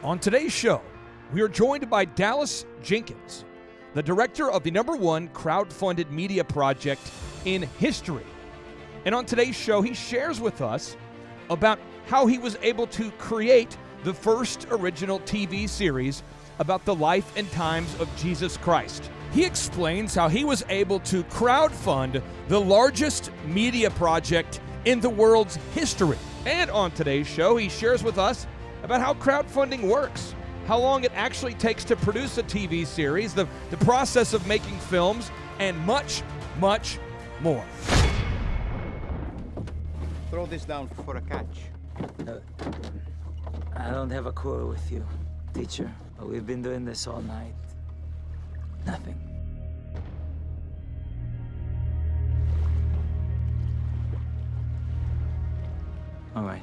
On today's show, we are joined by Dallas Jenkins, the director of the #1 crowdfunded media project in history. And on today's show, he shares with us about how he was able to create the first original TV series about the life and times of Jesus Christ. He explains how he was able to crowdfund the largest media project in the world's history. And on today's show, he shares with us about how crowdfunding works, how long it actually takes to produce a TV series, the process of making films, and much, much more. Throw this down for a catch. I don't have a quarrel with you, teacher. But we've been doing this all night. Nothing. All right.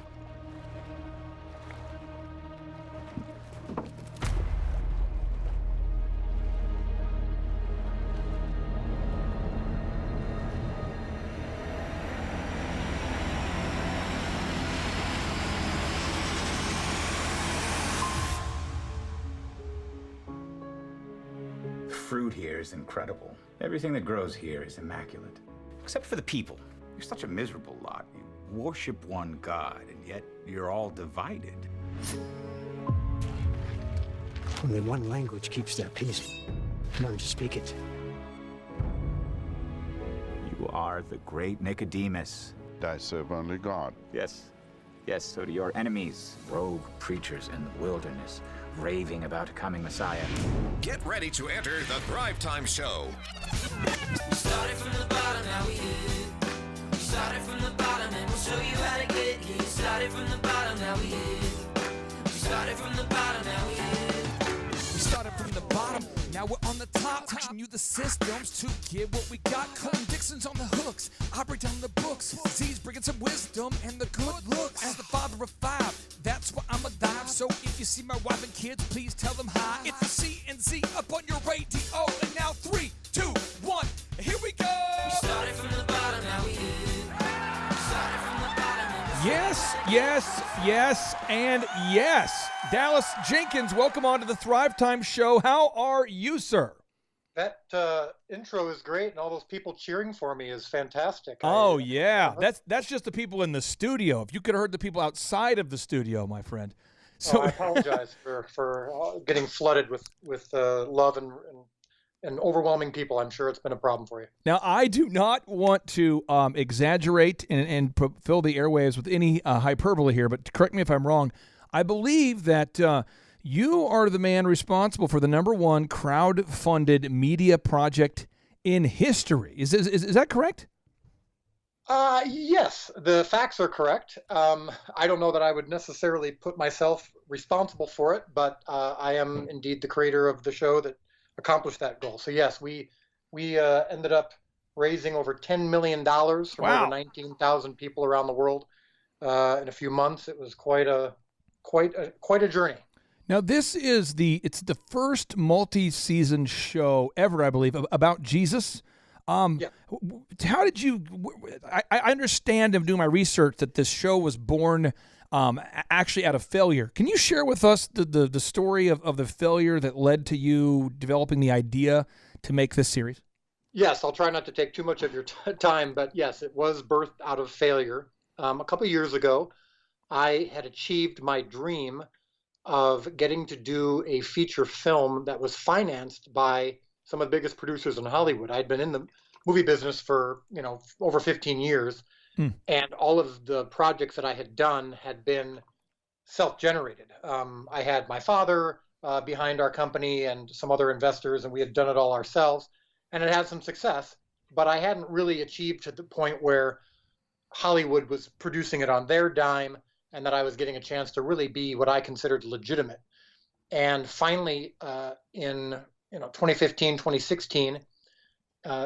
Fruit here is incredible. Everything that grows here is immaculate. Except for the people. You're such a miserable lot. You worship one God, and yet you're all divided. Only one language keeps their peace. Learn to speak it. You are the great Nicodemus. I serve only God. Yes. Yes, so do your enemies, rogue preachers in the wilderness, raving about a coming Messiah. Get ready to enter the Thrive Time Show. We started from the bottom, now we here. We started from the bottom, and we'll show you how to get here. We started from the bottom, now we here. We started from the bottom, now we here. We started from the bottom, now we're on the top. Teaching you the systems to get what we got. Colton Dixon's on the hooks, I break down the books. Z's bringing some wisdom and the good looks. As the father of 5, that's why I'm a dive. So if you see my wife and kids, please tell them hi. It's the C&Z up on your radio. And now 3, 2, 1, here we go. We started from the bottom, now we here. We started from the bottom. Yes, yes, yes, and yes. Dallas Jenkins, welcome on to the Thrive Time Show. How are you, sir? That intro is great, and all those people cheering for me is fantastic. Oh, yeah. That's just the people in the studio. If you could have heard the people outside of the studio, my friend. So I apologize for getting flooded with love and overwhelming people. I'm sure it's been a problem for you. Now, I do not want to exaggerate and fill the airwaves with any hyperbole here, but correct me if I'm wrong. I believe that you are the man responsible for the #1 crowd-funded media project in history. Is that correct? Yes, the facts are correct. I don't know that I would necessarily put myself responsible for it, but I am indeed the creator of the show that accomplished that goal. So yes, we ended up raising over $10 million from over 19,000 people around the world in a few months. It was quite a journey. Now, this is it's the first multi-season show ever, I believe, about Jesus. Yeah. How did you? I understand in doing my research that this show was born actually out of failure. Can you share with us the story of the failure that led to you developing the idea to make this series? Yes, I'll try not to take too much of your time, but yes, it was birthed out of failure. A couple of years ago, I had achieved my dream of getting to do a feature film that was financed by some of the biggest producers in Hollywood. I'd been in the movie business for, over 15 years, and all of the projects that I had done had been self-generated. I had my father behind our company and some other investors, and we had done it all ourselves, and it had some success, but I hadn't really achieved to the point where Hollywood was producing it on their dime, and that I was getting a chance to really be what I considered legitimate. And finally, in 2015, 2016,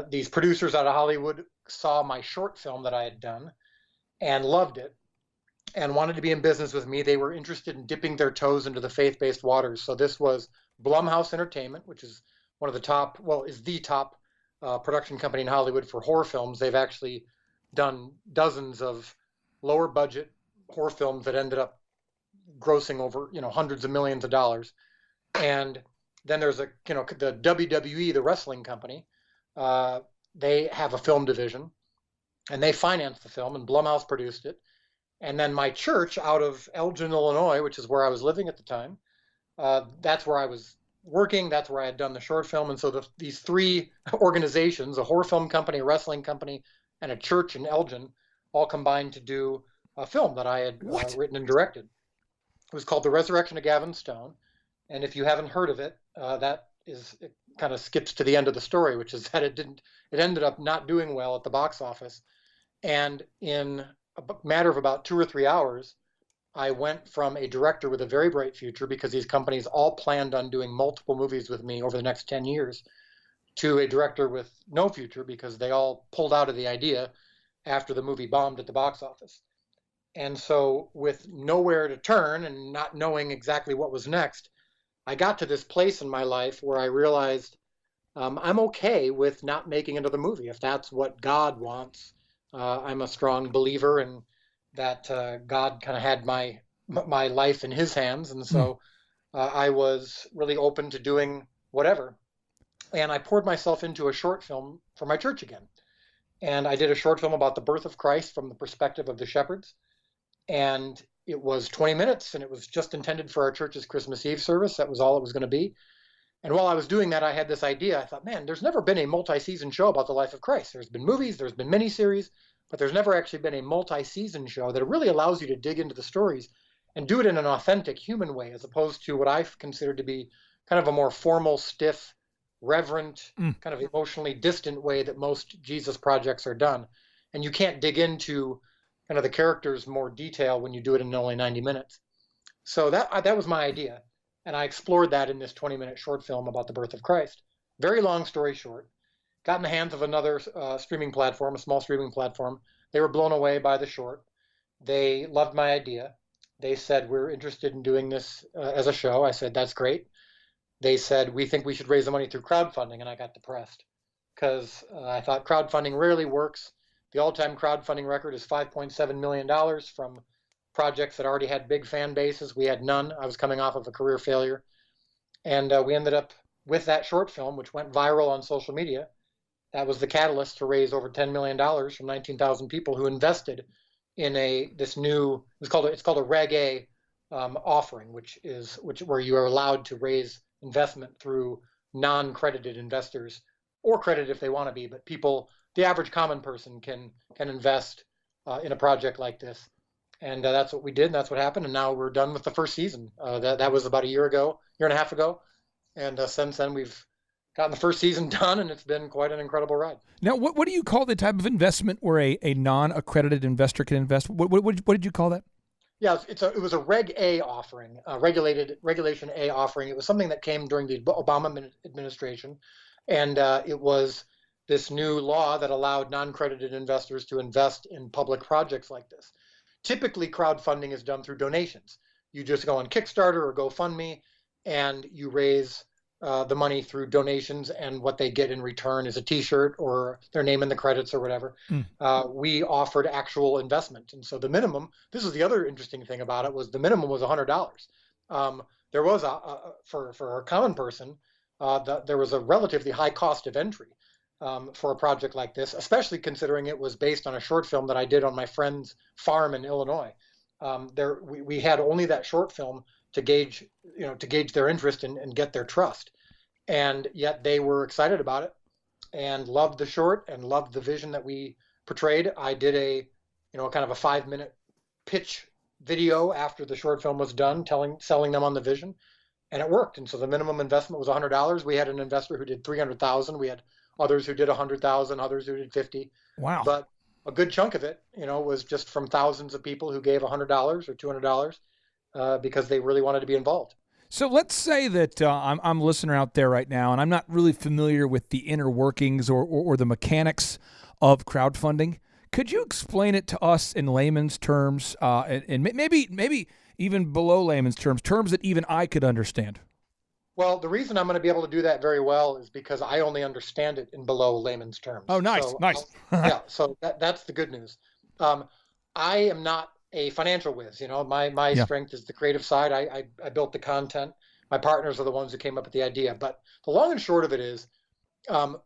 these producers out of Hollywood saw my short film that I had done and loved it and wanted to be in business with me. They were interested in dipping their toes into the faith-based waters. So this was Blumhouse Entertainment, which is is the top production company in Hollywood for horror films. They've actually done dozens of lower budget horror films that ended up grossing over, hundreds of millions of dollars. And then there's the WWE, the wrestling company. They have a film division, and they financed the film, and Blumhouse produced it. And then my church out of Elgin, Illinois, which is where I was living at the time, that's where I was working. That's where I had done the short film. And so these three organizations, a horror film company, a wrestling company, and a church in Elgin, all combined to do a film that I had written and directed. It was called The Resurrection of Gavin Stone. And if you haven't heard of it, it kind of skips to the end of the story, which is that it ended up not doing well at the box office. And in a matter of about 2 or 3 hours, I went from a director with a very bright future, because these companies all planned on doing multiple movies with me over the next 10 years, to a director with no future, because they all pulled out of the idea after the movie bombed at the box office. And so, with nowhere to turn and not knowing exactly what was next, I got to this place in my life where I realized I'm okay with not making another movie if that's what God wants. I'm a strong believer in that God kind of had my life in his hands. And so I was really open to doing whatever. And I poured myself into a short film for my church again. And I did a short film about the birth of Christ from the perspective of the shepherds. And it was 20 minutes, and it was just intended for our church's Christmas Eve service. That was all it was going to be. And while I was doing that, I had this idea. I thought, man, there's never been a multi-season show about the life of Christ. There's been movies, there's been miniseries, but there's never actually been a multi-season show that really allows you to dig into the stories and do it in an authentic human way, as opposed to what I've considered to be kind of a more formal, stiff, reverent, kind of emotionally distant way that most Jesus projects are done. And you can't dig into kind of the characters more detail when you do it in only 90 minutes. So that was my idea. And I explored that in this 20-minute short film about the birth of Christ. Very long story short. Got in the hands of another streaming platform, a small streaming platform. They were blown away by the short. They loved my idea. They said, we're interested in doing this as a show. I said, that's great. They said, we think we should raise the money through crowdfunding. And I got depressed because I thought crowdfunding rarely works. The all-time crowdfunding record is $5.7 million from projects that already had big fan bases. We had none. I was coming off of a career failure. And we ended up with that short film, which went viral on social media. That was the catalyst to raise over $10 million from 19,000 people who invested in it's called a Reg A offering, where you are allowed to raise investment through non-credited investors, or credit if they want to be, but the average common person can invest in a project like this. And that's what we did, and that's what happened. And now we're done with the first season. That was about a year and a half ago. And since then, we've gotten the first season done, and it's been quite an incredible ride. Now, what do you call the type of investment where a non-accredited investor can invest? What did you call that? Yeah, it was a Reg A offering, Regulation A offering. It was something that came during the Obama administration, and it was this new law that allowed non-credited investors to invest in public projects like this. Typically, crowdfunding is done through donations. You just go on Kickstarter or GoFundMe, and you raise the money through donations, and what they get in return is a T-shirt or their name in the credits or whatever. We offered actual investment, and so the minimum. This is the other interesting thing about it, was the minimum was $100. There was for a common person, there was a relatively high cost of entry for a project like this, especially considering it was based on a short film that I did on my friend's farm in Illinois. We had only that short film to gauge their interest and get their trust. And yet they were excited about it and loved the short and loved the vision that we portrayed. I did a kind of a 5-minute pitch video after the short film was done, selling them on the vision, and it worked. And so the minimum investment was $100. We had an investor who did $300,000. We had others who did $100,000, others who did $50,000. Wow. But a good chunk of it, was just from thousands of people who gave $100 or $200 because they really wanted to be involved. So let's say that I'm a listener out there right now, and I'm not really familiar with the inner workings or the mechanics of crowdfunding. Could you explain it to us in layman's terms, and maybe even below layman's terms that even I could understand? Well, the reason I'm going to be able to do that very well is because I only understand it in below layman's terms. Oh, nice, so nice. yeah, so that's the good news. I am not a financial whiz. My strength is the creative side. I built the content. My partners are the ones who came up with the idea. But the long and short of it is,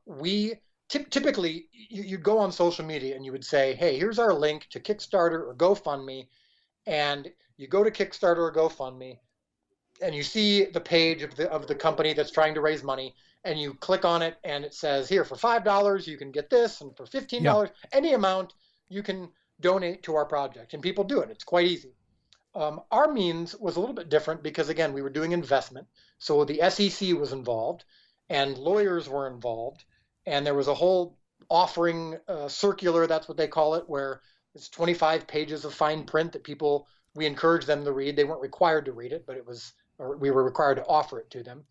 we typically you'd go on social media and you would say, hey, here's our link to Kickstarter or GoFundMe, and you go to Kickstarter or GoFundMe, and you see the page of the company that's trying to raise money, and you click on it, and it says, here, for $5 you can get this, and for $15, any amount you can donate to our project, and people do it. It's quite easy. Our means was a little bit different because, again, we were doing investment, so the SEC was involved, and lawyers were involved, and there was a whole offering circular, that's what they call it, where it's 25 pages of fine print that we encouraged them to read. They weren't required to read it, but we were required to offer it to them.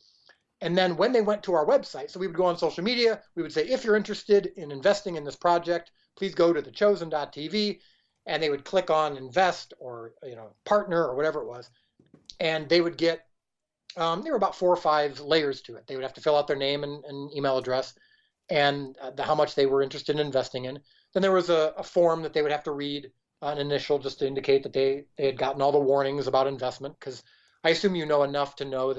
And then when they went to our website, so we would go on social media, we would say, if you're interested in investing in this project, please go to thechosen.tv, and they would click on invest or partner or whatever it was, and they would get there were about 4 or 5 layers to it. They would have to fill out their name and email address and how much they were interested in investing in. Then there was a form that they would have to read, an initial, just to indicate that they had gotten all the warnings about investment, because I assume you know enough to know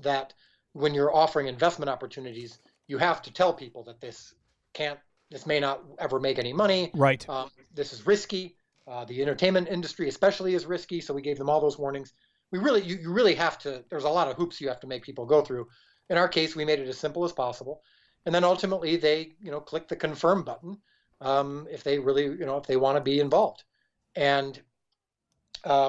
that when you're offering investment opportunities, you have to tell people that this may not ever make any money. Right. This is risky. The entertainment industry especially is risky. So we gave them all those warnings. You really have to, there's a lot of hoops you have to make people go through. In our case, we made it as simple as possible. And then ultimately they, click the confirm button if they really, if they want to be involved. And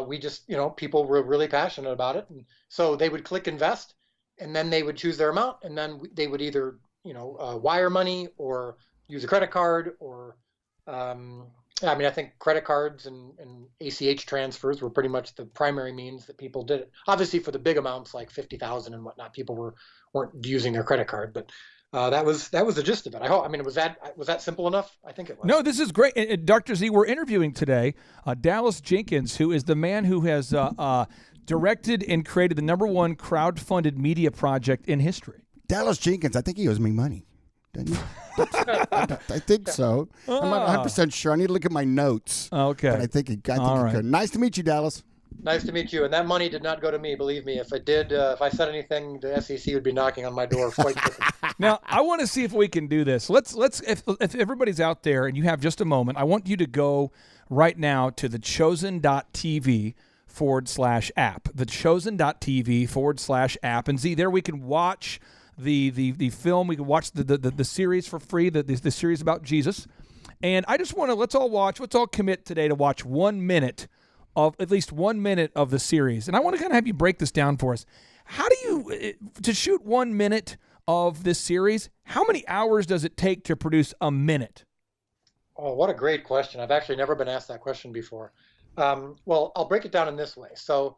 we just, people were really passionate about it. And so they would click invest, and then they would choose their amount, and then they would either, wire money or use a credit card or, I think credit cards and ACH transfers were pretty much the primary means that people did it. Obviously, for the big amounts like 50,000 and whatnot, people weren't using their credit card, but that was the gist of it. Was that simple enough? I think it was. No, this is great. And Dr. Z, we're interviewing today Dallas Jenkins, who is the man who has directed and created the #1 crowdfunded media project in history. Dallas Jenkins, I think he owes me money. Doesn't he? I think so. I'm not 100% sure. I need to look at my notes. Okay. But I think he could. Nice to meet you, Dallas. Nice to meet you. And that money did not go to me, believe me. If it did, if I said anything, the SEC would be knocking on my door quite quickly. Now, I want to see if we can do this. Let's if everybody's out there and you have just a moment, I want you to go right now to thechosen.tv /app. Thechosen.tv /app. And Z, there we can watch the film. We can watch the series for free, the series about Jesus. And I just want to, let's all commit today to watch 1 minute of, at least 1 minute of the series. And I want to kind of have you break this down for us. How do you, to shoot 1 minute of this series, how many hours does it take to produce a minute? Oh, what a great question. I've actually never been asked that question before. Well, I'll break it down in this way. So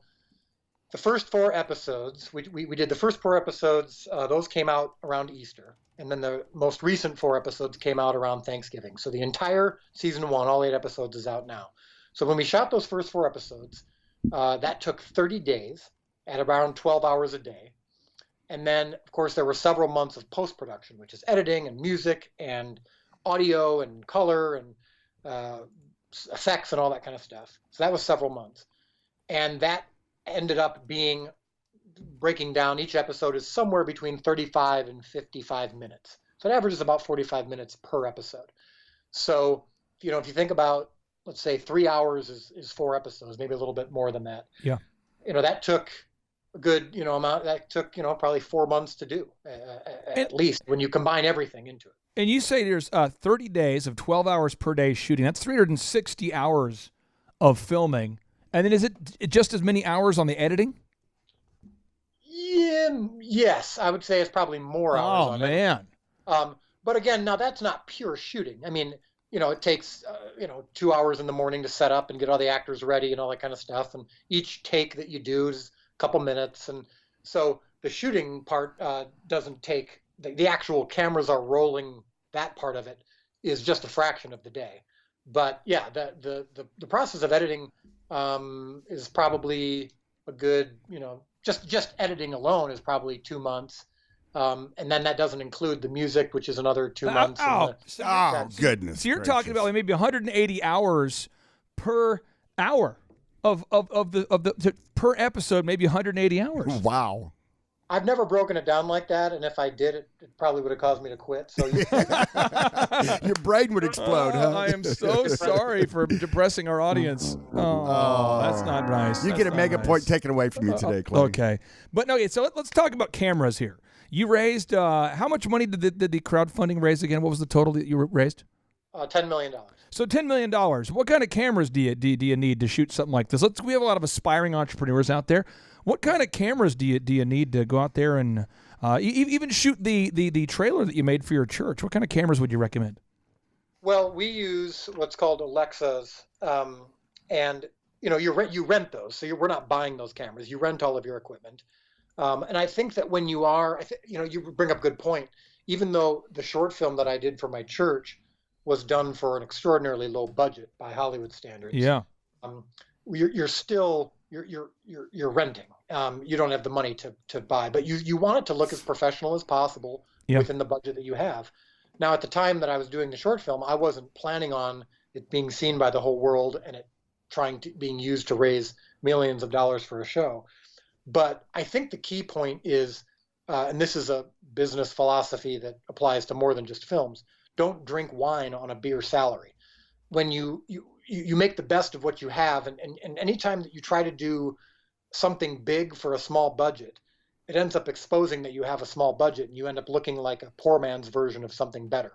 the first 4 episodes, we did the first 4 episodes, those came out around Easter. And then the most recent 4 episodes came out around Thanksgiving. So the entire season 1, all 8 episodes, is out now. So when we shot those first 4 episodes, that took 30 days at around 12 hours a day. And then, of course, there were several months of post-production, which is editing and music and audio and color and effects and all that kind of stuff. So that was several months. And that ended up breaking down, each episode is somewhere between 35 and 55 minutes. So it averages about 45 minutes per episode. So, if you think about, let's say 3 hours is 4 episodes, maybe a little bit more than that. Yeah. That took a good, amount, that took, probably 4 months to do at least when you combine everything into it. And you say there's 30 days of 12 hours per day shooting. That's 360 hours of filming. And then is it just as many hours on the editing? Yes, I would say it's probably more hours. Oh, man. But again, now that's not pure shooting. I mean, it takes, 2 hours in the morning to set up and get all the actors ready and all that kind of stuff. And each take that you do is a couple minutes. And so the shooting part doesn't take, the actual cameras are rolling, that part of it is just a fraction of the day. But yeah, the process of editing is probably a good, just editing alone is probably 2 months. And then that doesn't include the music, which is another 2 months. Goodness. So you're talking about like maybe 180 hours per hour of the per episode, maybe 180 hours. Wow. I've never broken it down like that, and if I did, it probably would have caused me to quit. So Your brain would explode, huh? I am so sorry for depressing our audience. Oh, that's not nice. You That's get a not mega nice. point taken away from you today, Clay. Okay. But no, so let's talk about cameras here. You raised, how much money did the crowdfunding raise again? What was the total that you raised? $10 million. So $10 million. What kind of cameras do you need to shoot something like this? We have a lot of aspiring entrepreneurs out there. What kind of cameras do you need to go out there and even shoot the trailer that you made for your church? What kind of cameras would you recommend? Well, we use what's called Alexas, and you rent those. So we're not buying those cameras. You rent all of your equipment, and I think that when you are, you bring up a good point. Even though the short film that I did for my church was done for an extraordinarily low budget by Hollywood standards. Yeah, you're still you're renting. You don't have the money to buy, but you want it to look as professional as possible within the budget that you have. Now, at the time that I was doing the short film, I wasn't planning on it being seen by the whole world and it being used to raise millions of dollars for a show. But I think the key point is, and this is a business philosophy that applies to more than just films, don't drink wine on a beer salary. When you make the best of what you have, and anytime that you try to do something big for a small budget, it ends up exposing that you have a small budget and you end up looking like a poor man's version of something better.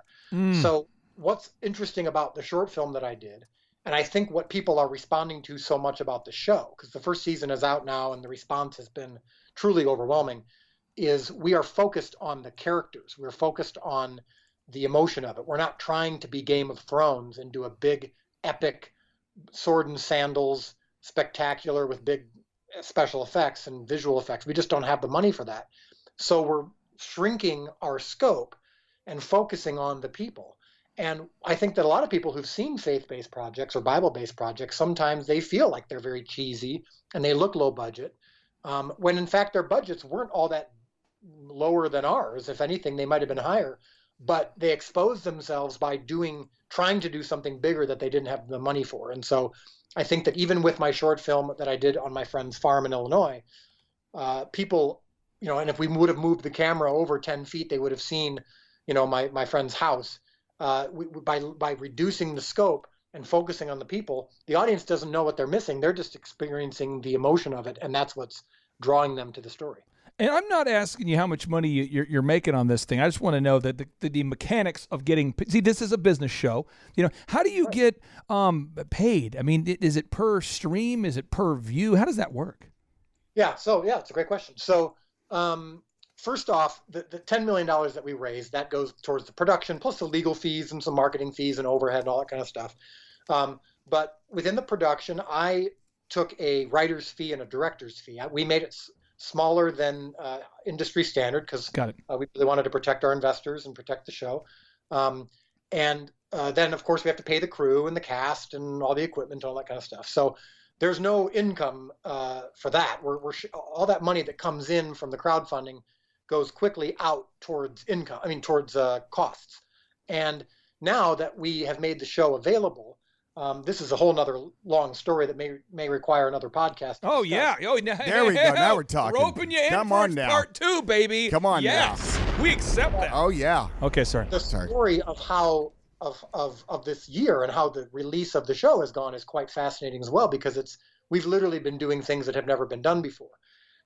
So what's interesting about the short film that I did, and I think what people are responding to so much about the show, because the first season is out now and the response has been truly overwhelming, is we are focused on the characters. We're focused on the emotion of it. We're not trying to be Game of Thrones and do a big, epic, sword and sandals, spectacular with big special effects and visual effects. We just don't have the money for that. So we're shrinking our scope and focusing on the people. And I think that a lot of people who've seen faith-based projects or Bible-based projects, sometimes they feel like they're very cheesy and they look low budget, when in fact their budgets weren't all that lower than ours. If anything, they might have been higher, but they exposed themselves by trying to do something bigger that they didn't have the money for. And so I think that even with my short film that I did on my friend's farm in Illinois, people, and if we would have moved the camera over 10 feet, they would have seen, my friend's house. By reducing the scope and focusing on the people, the audience doesn't know what they're missing. They're just experiencing the emotion of it, and that's what's drawing them to the story. And I'm not asking you how much money you're making on this thing. I just want to know that the mechanics of getting. See, this is a business show. How do you get paid? I mean, is it per stream? Is it per view? How does that work? Yeah. So it's a great question. So first off, the $10 million that we raised, that goes towards the production, plus the legal fees and some marketing fees and overhead and all that kind of stuff. But within the production, I took a writer's fee and a director's fee. We made it smaller than industry standard because we really wanted to protect our investors and protect the show. And then, of course, we have to pay the crew and the cast and all the equipment and all that kind of stuff. So there's no income for that. All that money that comes in from the crowdfunding goes quickly out towards towards costs. And now that we have made the show available, this is a whole nother long story that may require another podcast. Oh, yeah. Oh, there we go. Now we're talking. Roping you in Come for on now. part 2, baby. Come on yes. now. We accept that. Oh, yeah. Okay, sorry. The story of how of this year and how the release of the show has gone is quite fascinating as well, because we've literally been doing things that have never been done before.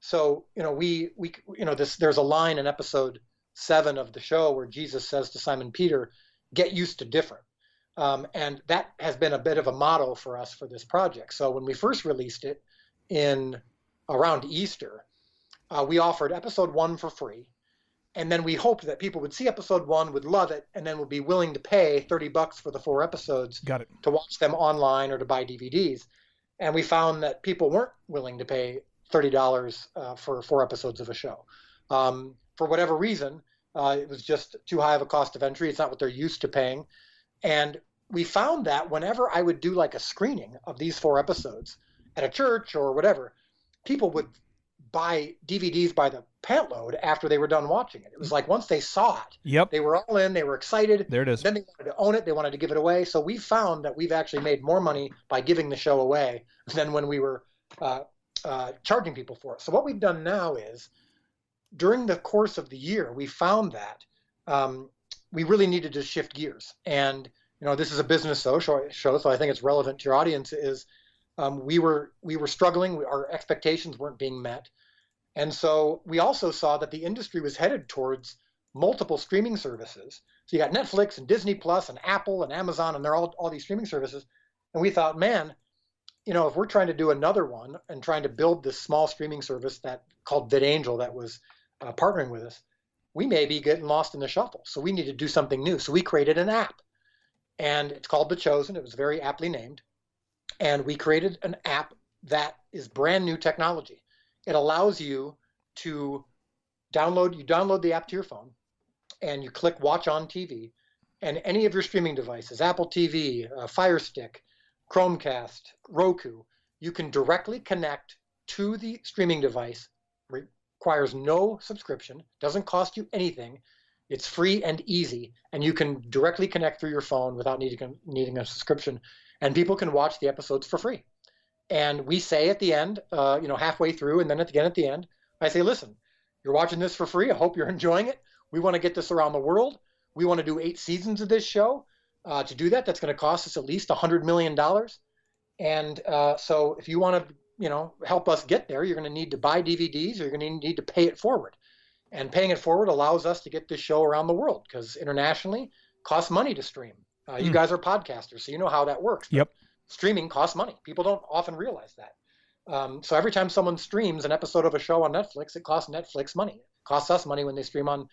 So, there's a line in episode 7 of the show where Jesus says to Simon Peter, "Get used to different." And that has been a bit of a motto for us for this project. So when we first released it around Easter, we offered episode 1 for free. And then we hoped that people would see episode 1, would love it, and then would be willing to pay $30 for the 4 episodes to watch them online or to buy DVDs. And we found that people weren't willing to pay $30 for 4 episodes of a show. For whatever reason, it was just too high of a cost of entry. It's not what they're used to paying. And we found that whenever I would do like a screening of these 4 episodes at a church or whatever, people would buy DVDs by the pant load after they were done watching it. It was like once they saw it, Yep. they were all in, they were excited. There it is. Then they wanted to own it, they wanted to give it away. So we found that we've actually made more money by giving the show away than when we were charging people for it. So what we've done now is, during the course of the year, we found that we really needed to shift gears. And this is a business show, so I think it's relevant to your audience. Is we were struggling. Our expectations weren't being met. And so we also saw that the industry was headed towards multiple streaming services. So you got Netflix and Disney Plus and Apple and Amazon, and they're all these streaming services. And we thought, man, if we're trying to do another one and trying to build this small streaming service called VidAngel that was partnering with us, we may be getting lost in the shuffle. So we need to do something new. So we created an app, and it's called The Chosen. It was very aptly named. And we created an app that is brand new technology. It allows you to download the app to your phone, and you click Watch on TV, and any of your streaming devices, Apple TV, Fire Stick, Chromecast, Roku, you can directly connect to the streaming device. Requires no subscription, doesn't cost you anything. It's free and easy, and you can directly connect through your phone without needing a subscription, and people can watch the episodes for free. And we say at the end, halfway through, and then at the end, I say, listen, you're watching this for free. I hope you're enjoying it. We want to get this around the world. We want to do 8 seasons of this show. To do that, that's going to cost us at least $100 million. And so if you want to, help us get there, you're going to need to buy DVDs, or you're going to need to pay it forward. And paying it forward allows us to get this show around the world, because internationally, it costs money to stream. You guys are podcasters, so you know how that works. Yep. Streaming costs money. People don't often realize that. So every time someone streams an episode of a show on Netflix, it costs Netflix money. It costs us money when they stream on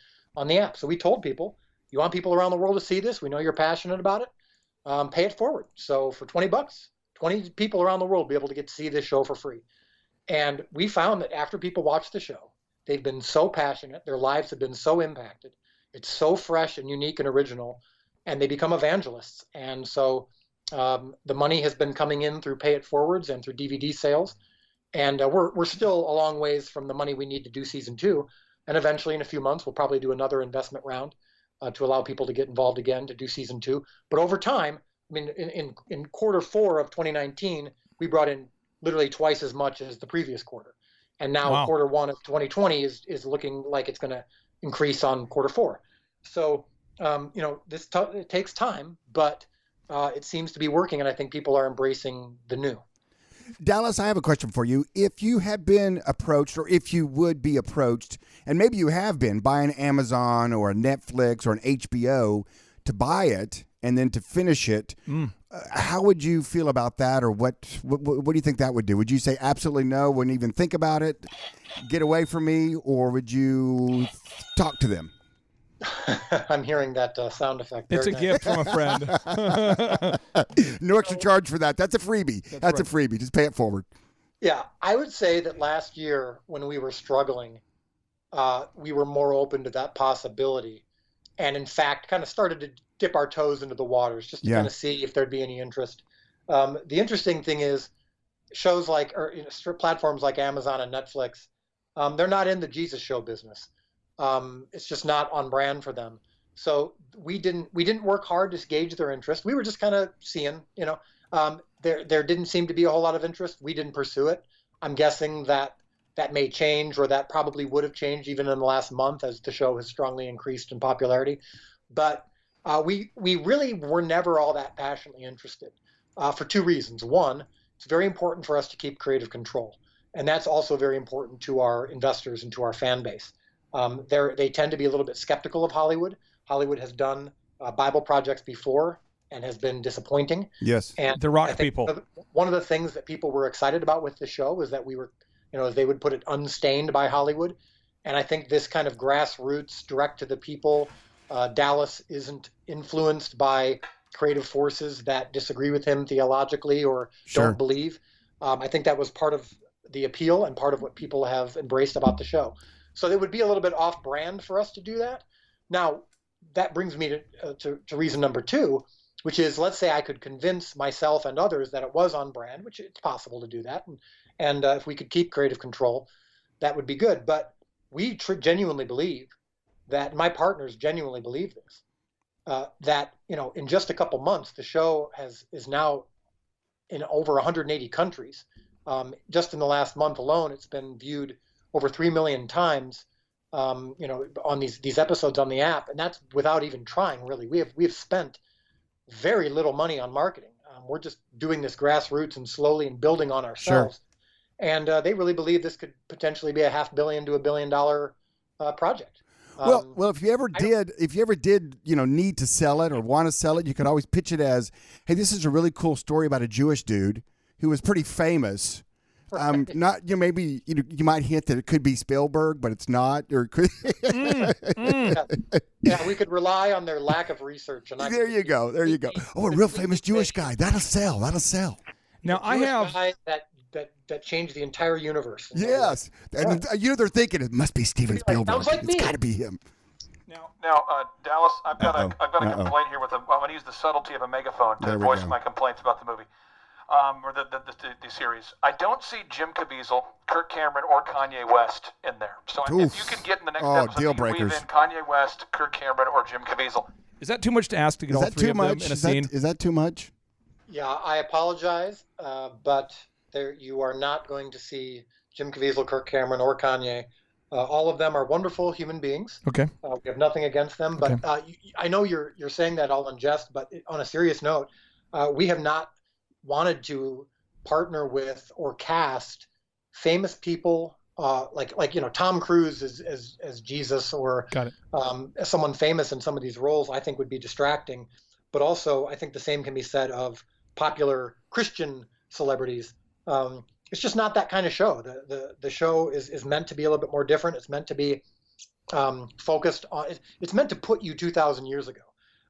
the app. So we told people, you want people around the world to see this? We know you're passionate about it. Pay it forward. So for $20, 20 people around the world will be able to get to see this show for free. And we found that after people watch the show, they've been so passionate. Their lives have been so impacted. It's so fresh and unique and original, and they become evangelists. And so the money has been coming in through pay it forwards and through DVD sales. And we're still a long ways from the money we need to do season 2. And eventually, in a few months, we'll probably do another investment round to allow people to get involved again to do season 2. But over time, I mean, in quarter 4 of 2019, we brought in literally twice as much as the previous quarter. And now quarter 1 of 2020 is looking like it's going to increase on quarter 4. So, it takes time, but it seems to be working, and I think people are embracing the new. Dallas, I have a question for you. If you have been approached, or if you would be approached, and maybe you have been, by an Amazon or a Netflix or an HBO to buy it and then to finish it, how would you feel about that, or what do you think that would do? Would you say absolutely no, wouldn't even think about it, get away from me, or would you talk to them? I'm hearing that sound effect. It's a gift from a friend. No extra charge for that. That's a freebie. That's right. A freebie. Just pay it forward. Yeah, I would say that last year when we were struggling, we were more open to that possibility, and in fact kind of started to dip our toes into the waters just to kind of see if there'd be any interest. The interesting thing is shows like, or platforms like Amazon and Netflix, they're not in the Jesus show business. It's just not on brand for them. So we didn't work hard to gauge their interest. We were just kind of seeing, there didn't seem to be a whole lot of interest. We didn't pursue it. I'm guessing that may change, or that probably would have changed even in the last month as the show has strongly increased in popularity. But we really were never all that passionately interested for 2 reasons. One, it's very important for us to keep creative control. And that's also very important to our investors and to our fan base. They tend to be a little bit skeptical of Hollywood. Hollywood has done Bible projects before and has been disappointing. Yes, and the rock people. One of the things that people were excited about with the show was that we were, as they would put it, unstained by Hollywood. And I think this kind of grassroots, direct to the people, Dallas isn't influenced by creative forces that disagree with him theologically or don't believe. I think that was part of the appeal and part of what people have embraced about the show. So it would be a little bit off brand for us to do that. Now, that brings me to reason number 2, which is, let's say I could convince myself and others that it was on brand, which it's possible to do that. And if we could keep creative control, that would be good. But we genuinely believe that, my partners genuinely believe this, that, in just a couple months, the show is now in over 180 countries. Just in the last month alone, it's been viewed over 3 million times, on these episodes on the app, and that's without even trying, really. We have spent very little money on marketing. We're just doing this grassroots and slowly and building on ourselves. Sure. And they really believe this could potentially be a $500 million to $1 billion project. Well, if you ever did, need to sell it or want to sell it, you could always pitch it as, hey, this is a really cool story about a Jewish dude who was pretty famous. Right. Not, maybe you might hint that it could be Spielberg, but it's not. Or could yeah, we could rely on their lack of research. And there you go. Oh, a real famous Jewish guy. That'll sell. Now I have guy that changed the entire universe. Yes, and they're thinking it must be Steven Spielberg. Sounds like me. It's got to be him. Now, Dallas, I've got a complaint here I'm going to use the subtlety of a megaphone to voice my complaints about the movie, or the series. I don't see Jim Caviezel, Kirk Cameron, or Kanye West in there. So if you could get in the next episode, deal you weave breakers. in Kanye West, Kirk Cameron, or Jim Caviezel. Is that too much to ask to get all three of them in a scene? Is that too much? Yeah, I apologize, but you are not going to see Jim Caviezel, Kirk Cameron, or Kanye. All of them are wonderful human beings. Okay. We have nothing against them, but I know you're saying that all in jest, but on a serious note, we have not wanted to partner with or cast famous people like Tom Cruise as Jesus, or someone famous in some of these roles. I think would be distracting, but also I think the same can be said of popular Christian celebrities. It's just not that kind of show. The show is meant to be a little bit more different. It's meant to be focused on. It's meant to put you 2,000 years ago,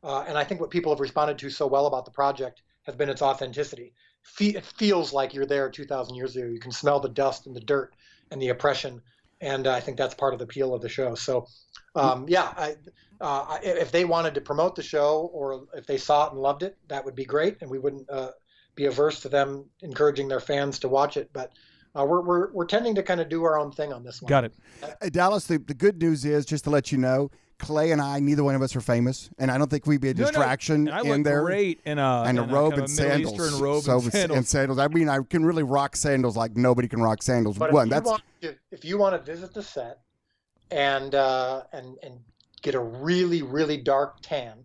and I think what people have responded to so well about the project has been its authenticity. It feels like you're there 2,000 years ago. You can smell the dust and the dirt and the oppression, and I think that's part of the appeal of the show. So, if they wanted to promote the show, or if they saw it and loved it, that would be great, and we wouldn't be averse to them encouraging their fans to watch it. But we're tending to kind of do our own thing on this one. Got it. Hey, Dallas, the good news is, just to let you know, Clay and I, neither one of us are famous, and I don't think we'd be a distraction and I in look there. Great in a robe kind of and sandals. Eastern robe and sandals. I mean, I can really rock sandals like nobody can rock sandals. But if you want to visit the set and get a really, really dark tan,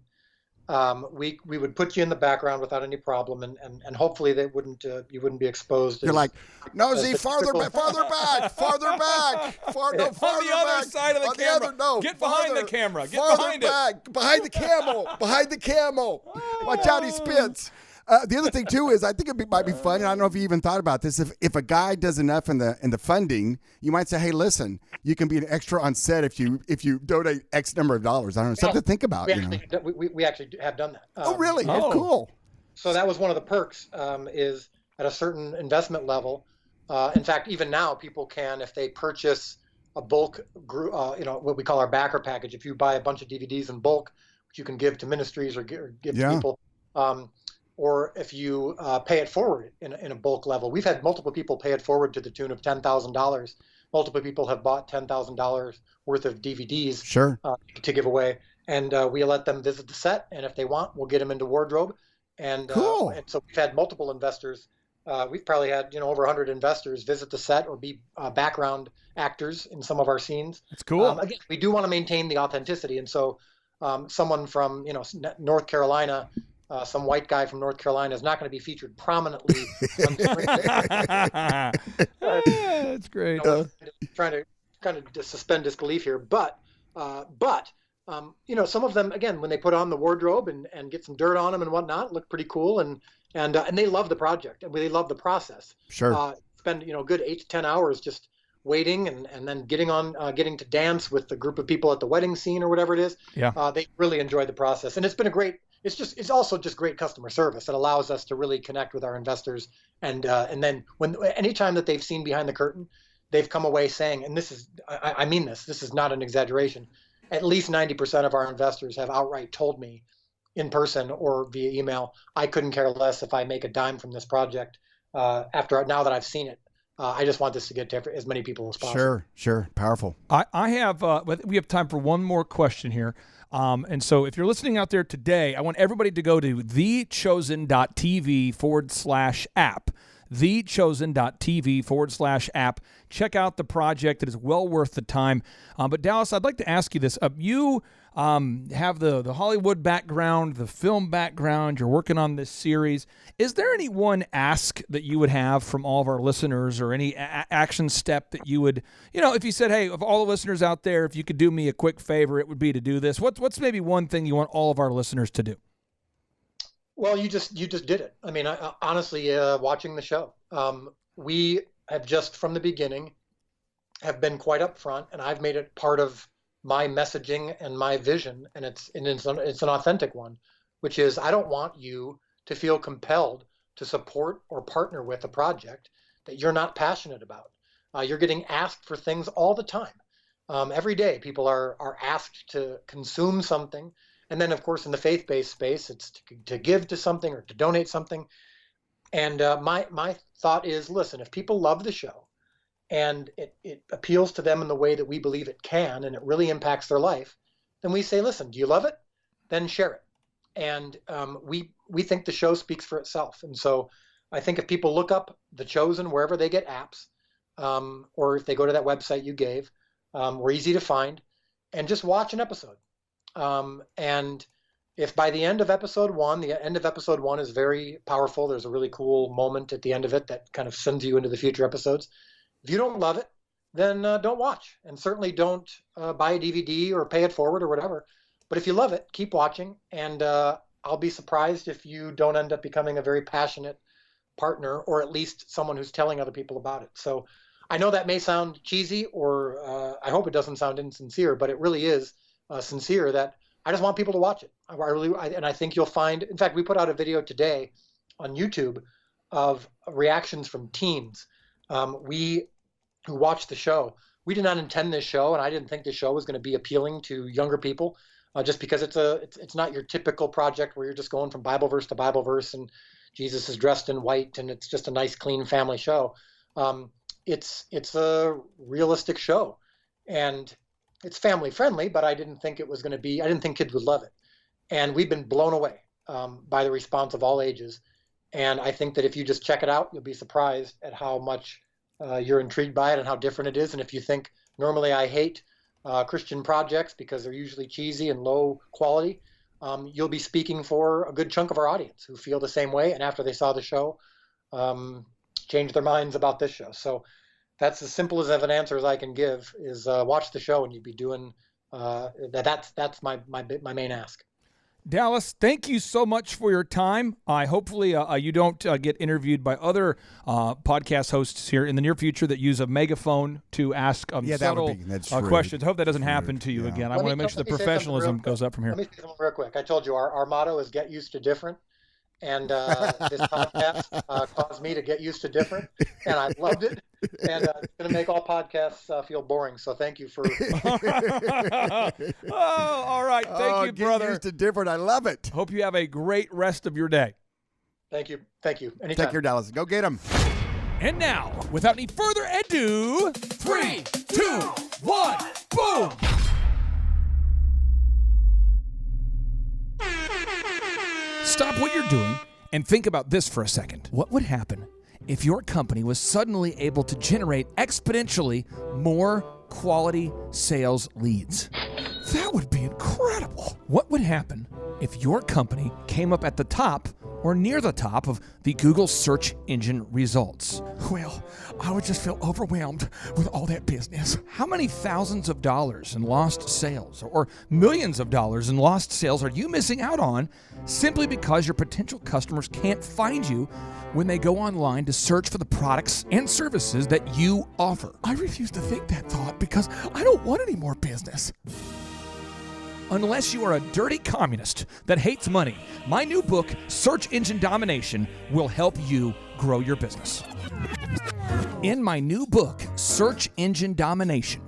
we would put you in the background without any problem, and hopefully they wouldn't you wouldn't be exposed. You're like, no, Z, farther back, farther on the other side of the camera. Get behind the camera. Get behind it. Behind the camel. Watch out, he spits. The other thing too is, I think it might be fun, and I don't know if you even thought about this. If a guy does enough in the funding, you might say, hey, listen, you can be an extra on set if you donate X number of dollars. I don't know, something to think about. We actually have done that. Oh, really? Oh, cool. So that was one of the perks. Is at a certain investment level. In fact, even now, people can, if they purchase a bulk, what we call our backer package. If you buy a bunch of DVDs in bulk, which you can give to ministries or give to people. Or if you pay it forward in a bulk level. We've had multiple people pay it forward to the tune of $10,000. Multiple people have bought $10,000 worth of DVDs to give away. And we let them visit the set. And if they want, we'll get them into wardrobe. And, and so we've had multiple investors. We've probably had over 100 investors visit the set or be background actors in some of our scenes. That's cool. Again, we do want to maintain the authenticity. And so someone from North Carolina, some white guy from North Carolina is not going to be featured prominently on screen. That's great. Trying to kind of suspend disbelief here, but some of them, again, when they put on the wardrobe and get some dirt on them and whatnot, look pretty cool, and they love the project and they love the process. Sure. Spend a good 8 to 10 hours just waiting and then getting to dance with the group of people at the wedding scene or whatever it is. Yeah. They really enjoy the process, and it's been a great. It's also just great customer service. It allows us to really connect with our investors, and then anytime that they've seen behind the curtain, they've come away saying, and I mean this is not an exaggeration, at least 90% of our investors have outright told me in person or via email, I couldn't care less if I make a dime from this project now that I've seen it. I just want this to get to as many people as possible. Sure. Powerful. I have, we have time for one more question here. And so if you're listening out there today, I want everybody to go to thechosen.tv/app. thechosen.tv/app. Check out the project. It is well worth the time. But Dallas, I'd like to ask you this. You have the Hollywood background, the film background. You're working on this series. Is there any one ask that you would have from all of our listeners, or any action step that you would, if you said, hey, of all the listeners out there, if you could do me a quick favor, it would be to do this. What's maybe one thing you want all of our listeners to do? Well, you just did it. I mean, honestly, watching the show, we have just from the beginning have been quite upfront, and I've made it part of my messaging and my vision, and it's an authentic one, which is I don't want you to feel compelled to support or partner with a project that you're not passionate about. You're getting asked for things all the time. Every day, people are asked to consume something. And then, of course, in the faith-based space, it's to give to something or to donate something. And my thought is, listen, if people love the show and it appeals to them in the way that we believe it can, and it really impacts their life, then we say, listen, do you love it? Then share it. And we think the show speaks for itself. And so I think if people look up The Chosen wherever they get apps, or if they go to that website you gave, we're easy to find, and just watch an episode. And if by the end of episode one, the end of episode one is very powerful, there's a really cool moment at the end of it that kind of sends you into the future episodes. If you don't love it, then don't watch, and certainly don't buy a DVD or pay it forward or whatever. But if you love it, keep watching, and I'll be surprised if you don't end up becoming a very passionate partner, or at least someone who's telling other people about it. So I know that may sound cheesy, or I hope it doesn't sound insincere, but it really is sincere, that I just want people to watch it. And I think you'll find, in fact, we put out a video today on YouTube of reactions from teens. Who watched the show. We did not intend this show, and I didn't think this show was going to be appealing to younger people, just because it's not your typical project where you're just going from Bible verse to Bible verse and Jesus is dressed in white and it's just a nice, clean family show. It's a realistic show, and it's family friendly, but I didn't think kids would love it. And we've been blown away by the response of all ages. And I think that if you just check it out, you'll be surprised at how much you're intrigued by it and how different it is. And if you think, normally I hate Christian projects because they're usually cheesy and low quality, you'll be speaking for a good chunk of our audience who feel the same way, and after they saw the show, changed their minds about this show. So that's as simple of an answer as I can give, is watch the show, and you'd be doing that's my main ask. Dallas, thank you so much for your time. Hopefully you don't get interviewed by other podcast hosts here in the near future that use a megaphone to ask subtle questions. I hope that doesn't happen to you again. I want to make sure the professionalism goes up from here. Let me say something real quick. I told you our motto is get used to different. And this podcast caused me to get used to different, and I loved it. And it's going to make all podcasts feel boring. So thank you for. All right. Thank you, brother. Get used to different. I love it. Hope you have a great rest of your day. Thank you. Anytime. Take care, Dallas. Go get him. And now, without any further ado, 3, 2, 1, boom! Stop what you're doing and think about this for a second. What would happen if your company was suddenly able to generate exponentially more quality sales leads? That would be incredible. What would happen if your company came up at the top or near the top of the Google search engine results? Well, I would just feel overwhelmed with all that business. How many thousands of dollars in lost sales or millions of dollars in lost sales are you missing out on simply because your potential customers can't find you when they go online to search for the products and services that you offer? I refuse to think that thought because I don't want any more business. Unless you are a dirty communist that hates money, my new book, Search Engine Domination, will help you grow your business. In my new book, Search Engine Domination,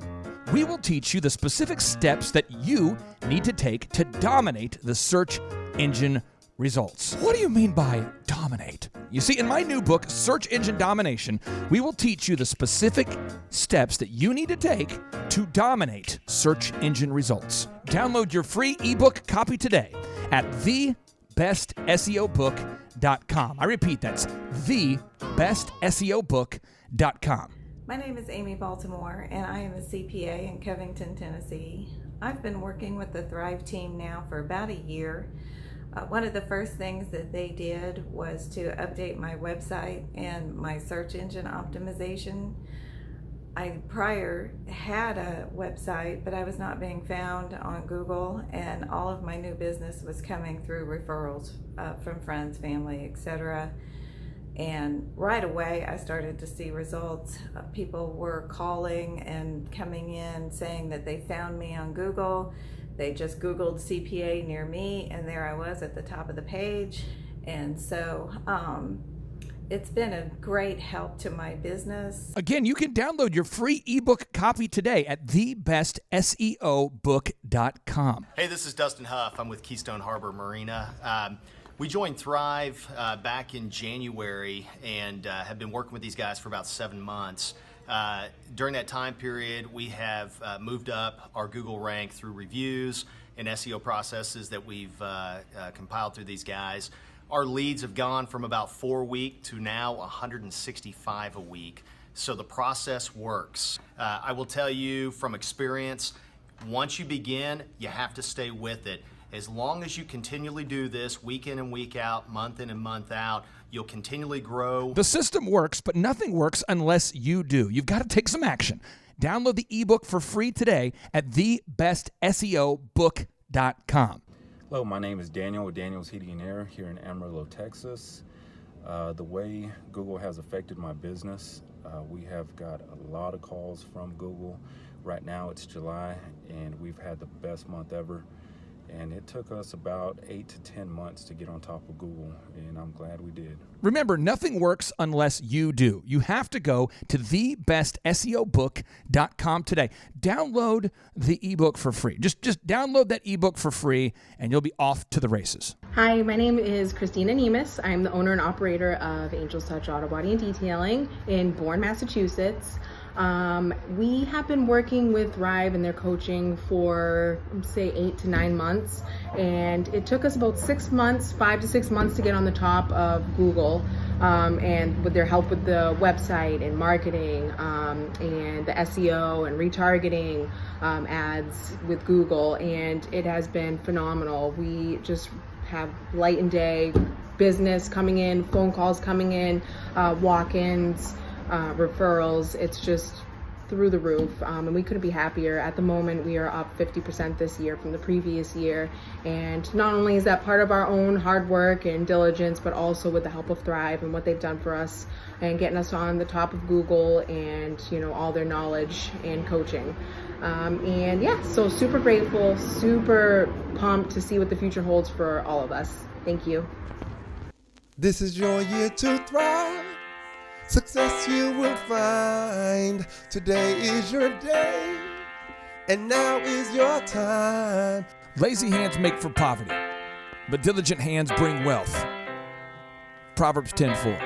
we will teach you the specific steps that you need to take to dominate the search engine results. What do you mean by dominate? You see, in my new book, Search Engine Domination, we will teach you the specific steps that you need to take to dominate search engine results. Download your free ebook copy today at thebestseobook.com. I repeat, that's thebestseobook.com. My name is Amy Baltimore, and I am a CPA in Covington, Tennessee. I've been working with the Thrive team now for about a year. One of the first things that they did was to update my website and my search engine optimization. I prior had a website, but I was not being found on Google, and all of my new business was coming through referrals from friends, family, etc. And right away I started to see results. People were calling and coming in saying that they found me on Google. They just Googled CPA near me, and there I was at the top of the page. And so it's been a great help to my business. Again, you can download your free ebook copy today at thebestseobook.com. Hey, this is Dustin Huff. I'm with Keystone Harbor Marina. We joined Thrive back in January and have been working with these guys for about 7 months. During that time period, we have moved up our Google rank through reviews and SEO processes that we've compiled through these guys. Our leads have gone from about 4 a week to now 165 a week. So the process works. I will tell you from experience, once you begin, you have to stay with it. As long as you continually do this week in and week out, month in and month out, you'll continually grow. The system works, but nothing works unless you do. You've got to take some action. Download the ebook for free today at thebestseobook.com. Hello, my name is Daniel with Daniel's Heating and Air here in Amarillo, Texas. The way Google has affected my business, we have got a lot of calls from Google. Right now it's July, and we've had the best month ever. And it took us about 8 to 10 months to get on top of Google, and I'm glad we did. Remember, nothing works unless you do. You have to go to thebestseobook.com today. Download the ebook for free. Just download that ebook for free, and you'll be off to the races. Hi, my name is Christina Nemus. I'm the owner and operator of Angel's Touch Auto Body and Detailing in Bourne, Massachusetts. We have been working with Thrive and their coaching for, say, 8 to 9 months, and it took us about 6 months, 5 to 6 months to get on the top of Google, and with their help with the website and marketing, and the SEO and retargeting ads with Google, and it has been phenomenal. We just have light and day business coming in, phone calls coming in, walk-ins, referrals. It's just through the roof, and we couldn't be happier. At the moment, we are up 50% this year from the previous year, and not only is that part of our own hard work and diligence, but also with the help of Thrive and what they've done for us and getting us on the top of Google and, you know, all their knowledge and coaching. And yeah, so super grateful, super pumped to see what the future holds for all of us. Thank you. This is your year to thrive. Success you will find. Today is your day, and now is your time. Lazy hands make for poverty, but diligent hands bring wealth. Proverbs 10:4.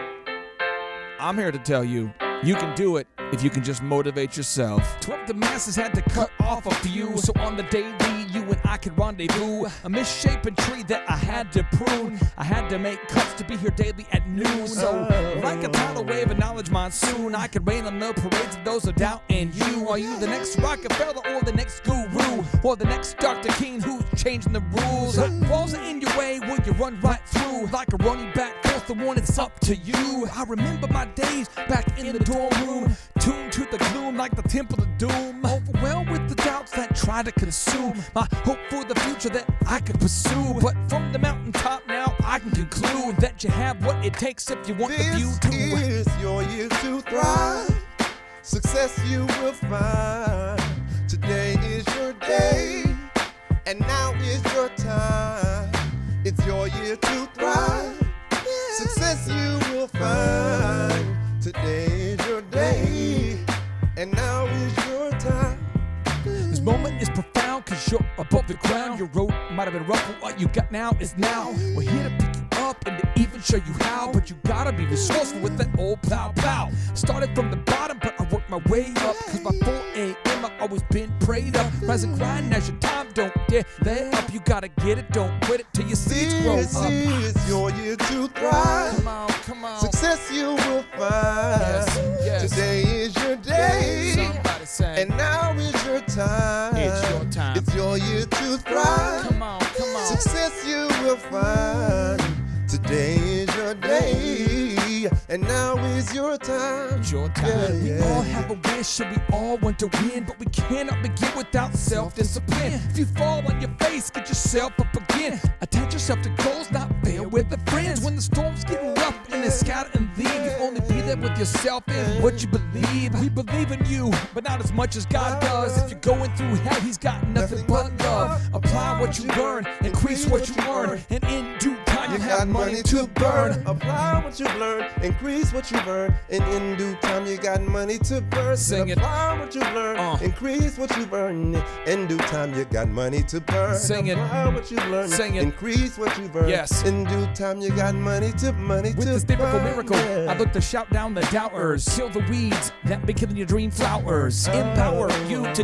I'm here to tell you, you can do it if you can just motivate yourself. 12 the masses had to cut off a few, so on the daily you and I could rendezvous. A misshapen tree that I had to prune. I had to make cuts to be here daily at noon. So like a tidal wave of knowledge monsoon, I could rain on the parades of those who doubt in you. Are you the next Rockefeller or the next guru, or the next Dr. King who's changing the rules? Walls are in your way, will you run right through? Like a running back, fourth the one, it's up to you. I remember my days back in the dorm room, tuned to the gloom like the temple of doom. Overwhelmed with the doubts that try to consume my hope for the future that I could pursue. But from the mountaintop now I can conclude that you have what it takes if you want the view to. This is your year to thrive. Success you will find. Today is your day, and now is your time. It's your year to thrive. Success you will find. Today is your day, and now is your time. There's moment is profound, cause you're above the ground. Your road might have been rough, but what you got now is now. We're here to pick you up and to even show you how, but you gotta be resourceful with that old plow. Started from the bottom, but I worked my way up, cause by 4 a.m. I've always been prayed up. Rise and grind as your time, don't dare let up. You gotta get it, don't quit it till your seeds grow up. This is your year to thrive. Come on. Success you will find. Yes. Today is your day. Somebody say. And now is your time. It's your time. It's your year to thrive. Come on. Success you will find. Today is your day, and now is your time. It's your time. We all have a wish, and we all want to win, but we cannot begin without self-discipline. If you fall on your face, get yourself up again. Attach yourself to goals, not fail with the friends. When the storm's getting rough and they scatter and leave, you only be there with yourself and what you believe. We believe in you, but not as much as God does. If you're going through hell, He's got nothing but love. Apply what you learn, increase what you earn, and in due time you have money to burn. Apply what you've learned, increase what you've earned, and in due time you got money to burn. Sing it. Apply what you've learned, increase what you've earned, in due time you got money to burn. Sing it. Apply what you've learned, Sing it. increase what you've earned. Yes. In due time you got money to With this burn. miracle, I look to shout down the doubters, kill the weeds that be killing your dream flowers, empower you to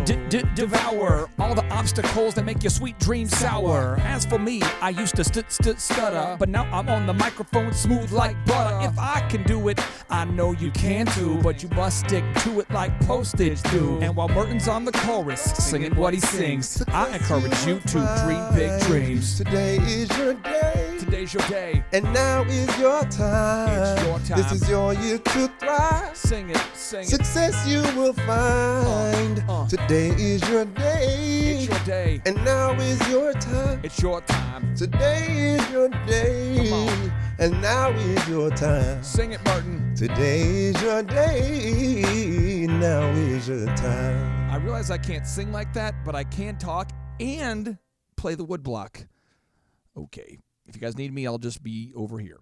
devour all the obstacles that make your sweet dreams sour. As for me, I used to stutter, but now I'm on the microphone smooth like butter. If I can do it, I know you can too, but you must stick to it like postage do. And while Merton's on the chorus, singing what he sings, I encourage you to dream big dreams. Today is your day. Today's your day. And now is your time. It's your time. This is your year to thrive. Sing it. Success you will find. Today is your day. It's your day. And now is your time. It's your time. Today is your day. Come on. And now is your time. Sing it, Martin. Today is your day. Now is your time. I realize I can't sing like that, but I can talk and play the woodblock. Okay. If you guys need me, I'll just be over here.